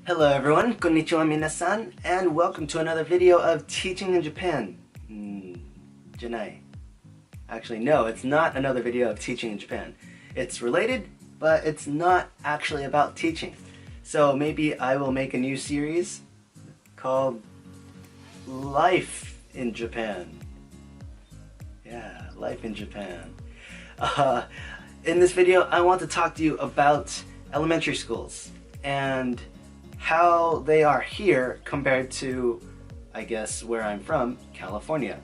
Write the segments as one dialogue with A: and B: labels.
A: Hello everyone, konnichiwa minasan, and welcome to another video of Teaching in Japan. Janai. Actually, no, it's not another video of Teaching in Japan. It's related, but it's not actually about teaching. So maybe I will make a new series called Life in Japan. Yeah, Life in Japan. In this video, I want to talk to you about elementary schools and how they are here compared to, I guess, where I'm from, California.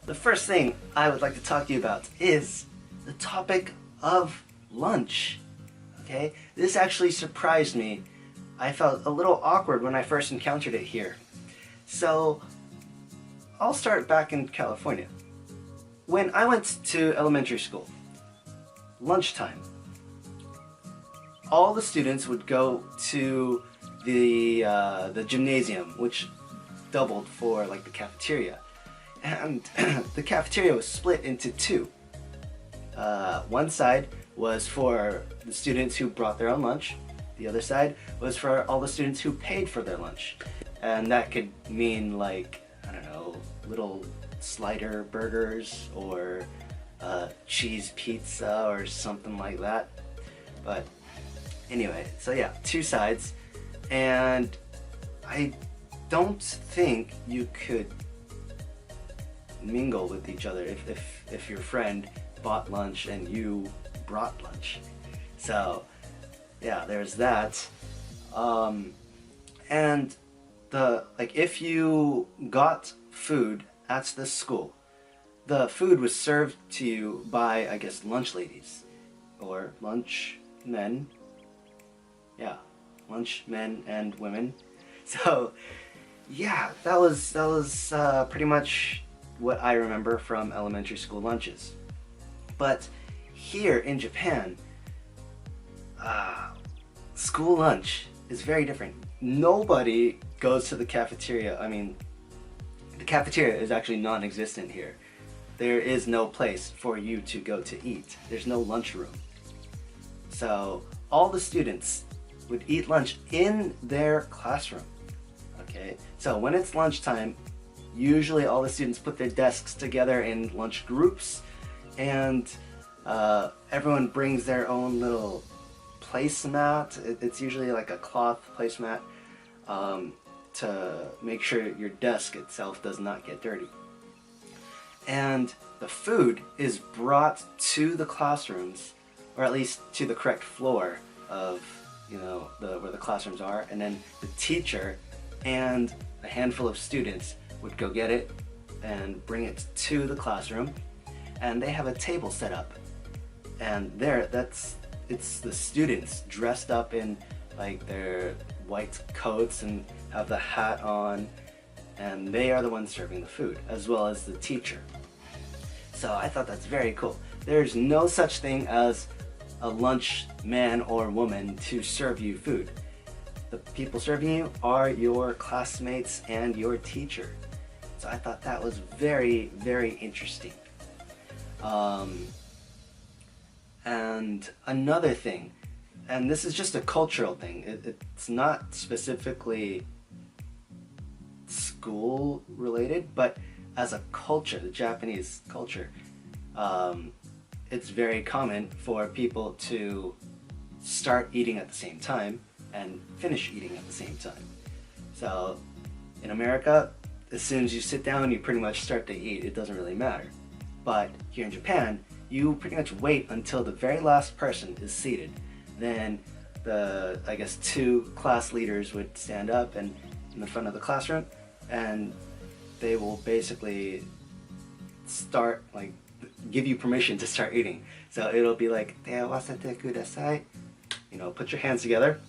A: The first thing I would like to talk to you about is the topic of lunch. Okay, this actually surprised me. I felt a little awkward when I first encountered it here. So I'll start back in California. When I went to elementary school, lunchtime, all the students would go to the gymnasium, which doubled for like the cafeteria, and the cafeteria was split into two. One side was for the students who brought their own lunch. The other side was for all the students who paid for their lunch, and that could mean like, I don't know, little slider burgers or cheese pizza or something like that. But anyway, so yeah, two sides, and I don't think you could mingle with each other if your friend bought lunch and you brought lunch. So yeah, there's that. And if you got food at this school, the food was served to you by, I guess, lunch ladies or lunch men. Yeah, lunch men and women. So yeah, that was pretty much what I remember from elementary school lunches. But here in Japan, school lunch is very different. Nobody goes to the cafeteria. I mean, the cafeteria is actually non-existent here. There is no place for you to go to eat. There's no lunchroom. So all the students would eat lunch in their classroom. Okay, so when it's lunchtime, usually all the students put their desks together in lunch groups, and everyone brings their own little placemat. It's usually like a cloth placemat to make sure your desk itself does not get dirty. And the food is brought to the classrooms, or at least to the correct floor of, where the classrooms are, and then the teacher and a handful of students would go get it and bring it to the classroom, and they have a table set up, and it's the students dressed up in like their white coats and have the hat on, and they are the ones serving the food, as well as the teacher. So I thought that's very cool. There's no such thing as a lunch man or woman to serve you food. The people serving you are your classmates and your teacher. So I thought that was very, very interesting. And another thing, and this is just a cultural thing, it's not specifically school related, but as a culture, the Japanese culture, it's very common for people to start eating at the same time and finish eating at the same time. So in America, as soon as you sit down, you pretty much start to eat. It doesn't really matter. But here in Japan, you pretty much wait until the very last person is seated. Then I guess two class leaders would stand up and in the front of the classroom, and they will basically start, like, give you permission to start eating. So it'll be like, "Teawasete kudasai," put your hands together.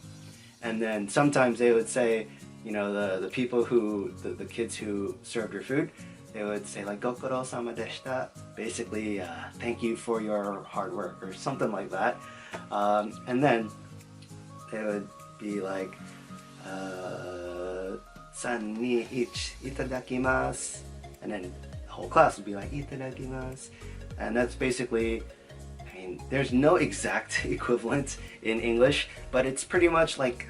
A: And then sometimes they would say, the people the kids who served your food, they would say like, "Gokoro sama deshita," basically, thank you for your hard work, or something like that. And then they would be like, 3, 2, 1, itadakimasu. And then the whole class would be like, "Itadakimasu." And that's basically, there's no exact equivalent in English, but it's pretty much like,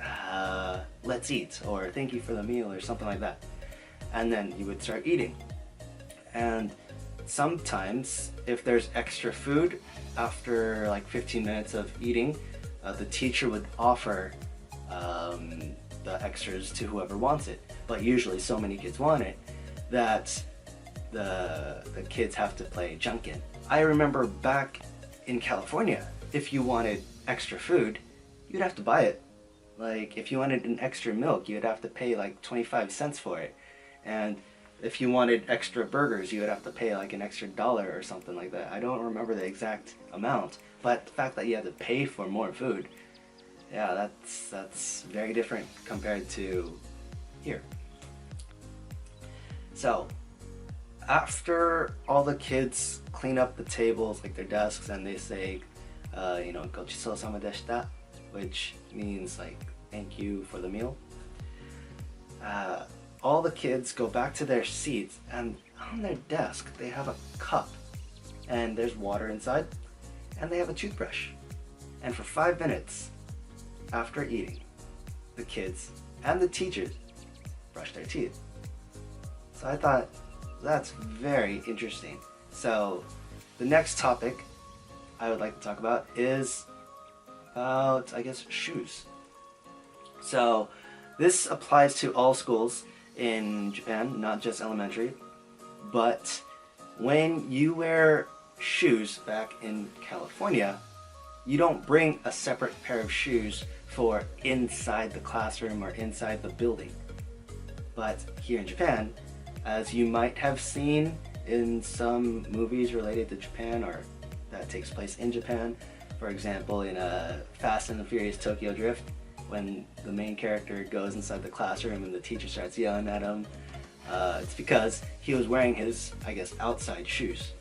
A: let's eat, or thank you for the meal, or something like that. And then you would start eating. And sometimes, if there's extra food after like 15 minutes of eating, the teacher would offer the extras to whoever wants it. But usually so many kids want it that the kids have to play junkin. I remember back in California, if you wanted extra food, you'd have to buy it. Like if you wanted an extra milk, you'd have to pay like 25 cents for it. And if you wanted extra burgers, you would have to pay like an extra $1 or something like that. I don't remember the exact amount, but the fact that you had to pay for more food, yeah, that's very different compared to here. So after all the kids clean up the tables, like their desks, and they say, "Gochisousama deshita," which means like thank you for the meal. All the kids go back to their seats, and on their desk they have a cup, and there's water inside, and they have a toothbrush. And for 5 minutes after eating, the kids and the teachers brush their teeth. So I thought that's very interesting. So the next topic I would like to talk about is about, I guess, shoes. So this applies to all schools in Japan, not just elementary, but when you wear shoes back in California, you don't bring a separate pair of shoes for inside the classroom or inside the building. But here in Japan, as you might have seen in some movies related to Japan or that takes place in Japan, for example in Fast and the Furious Tokyo Drift, when the main character goes inside the classroom and the teacher starts yelling at him, it's because he was wearing his, I guess, outside shoes.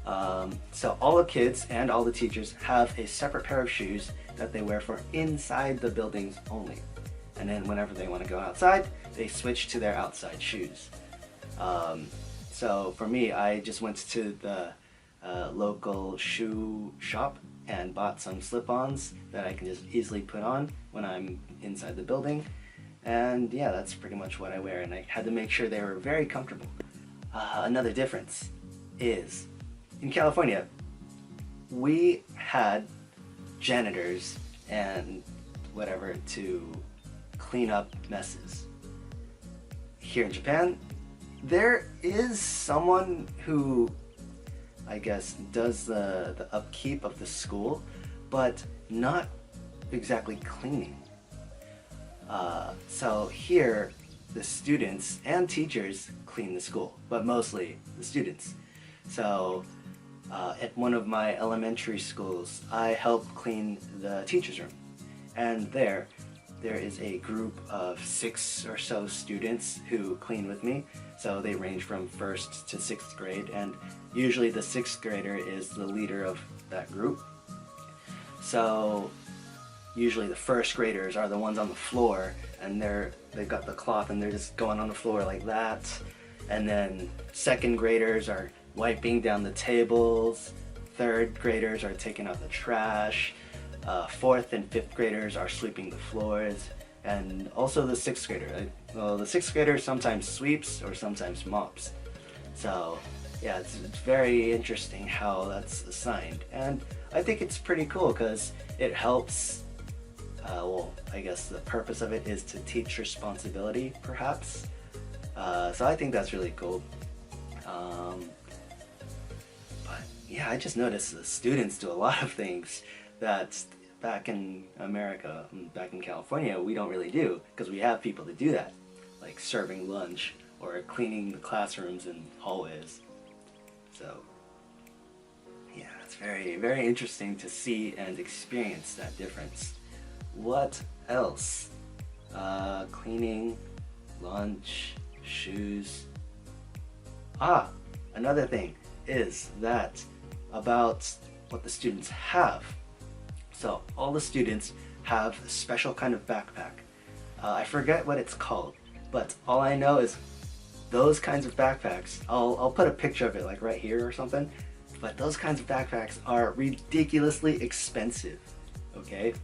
A: So all the kids and all the teachers have a separate pair of shoes that they wear for inside the buildings only. And then whenever they want to go outside, they switch to their outside shoes. So for me, I just went to the local shoe shop and bought some slip-ons that I can just easily put on when I'm inside the building. And yeah, that's pretty much what I wear, and I had to make sure they were very comfortable. Another difference is, in California, we had janitors and whatever to clean up messes. Here in Japan, there is someone who, I guess, does the upkeep of the school, but not exactly cleaning. So here, the students and teachers clean the school, but mostly the students. So at one of my elementary schools, I helped clean the teacher's room. And there is a group of 6 or so students who clean with me. So they range from 1st to 6th grade, and usually the 6th grader is the leader of that group. So usually the 1st graders are the ones on the floor, and they've got the cloth and they're just going on the floor like that. And then 2nd graders are wiping down the tables, 3rd graders are taking out the trash, 4th and 5th graders are sweeping the floors, and also the 6th grader. Well, the 6th grader sometimes sweeps or sometimes mops. So yeah, it's very interesting how that's assigned, and I think it's pretty cool because it helps. Well, I guess the purpose of it is to teach responsibility, perhaps. So I think that's really cool. But yeah, I just noticed the students do a lot of things that back in America, back in California, we don't really do, because we have people to do that, like serving lunch or cleaning the classrooms and hallways. So yeah, it's very, very interesting to see and experience that difference. What else? Cleaning, lunch, shoes. Another thing is that about what the students have. So all the students have a special kind of backpack. I forget what it's called, but all I know is those kinds of backpacks, I'll put a picture of it like right here or something, but those kinds of backpacks are ridiculously expensive, okay?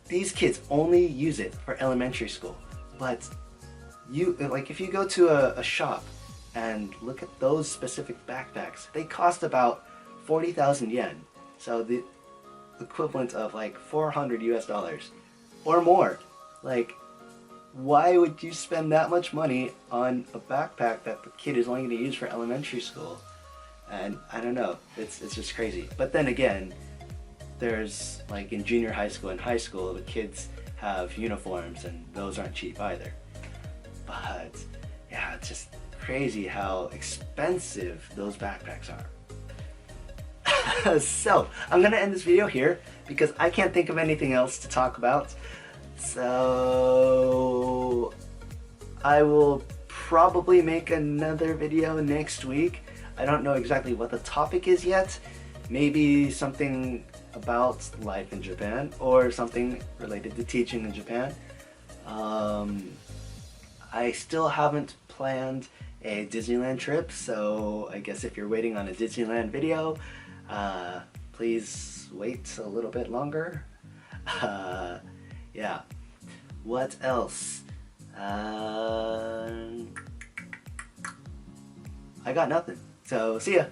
A: these kids only use it for elementary school. But you, like, if you go to a shop and look at those specific backpacks, they cost about 40,000 yen. So the equivalent of like 400 US dollars or more. Like, why would you spend that much money on a backpack that the kid is only going to use for elementary school? And I don't know, it's just crazy. But then again, there's like in junior high school and high school, the kids have uniforms and those aren't cheap either. But yeah, it's just crazy how expensive those backpacks are. So I'm gonna end this video here because I can't think of anything else to talk about. So I will probably make another video next week. I don't know exactly what the topic is yet. Maybe something about life in Japan or something related to teaching in Japan. I still haven't planned a Disneyland trip, so I guess if you're waiting on a Disneyland video, please wait a little bit longer. Yeah. What else? I got nothing. So, see ya.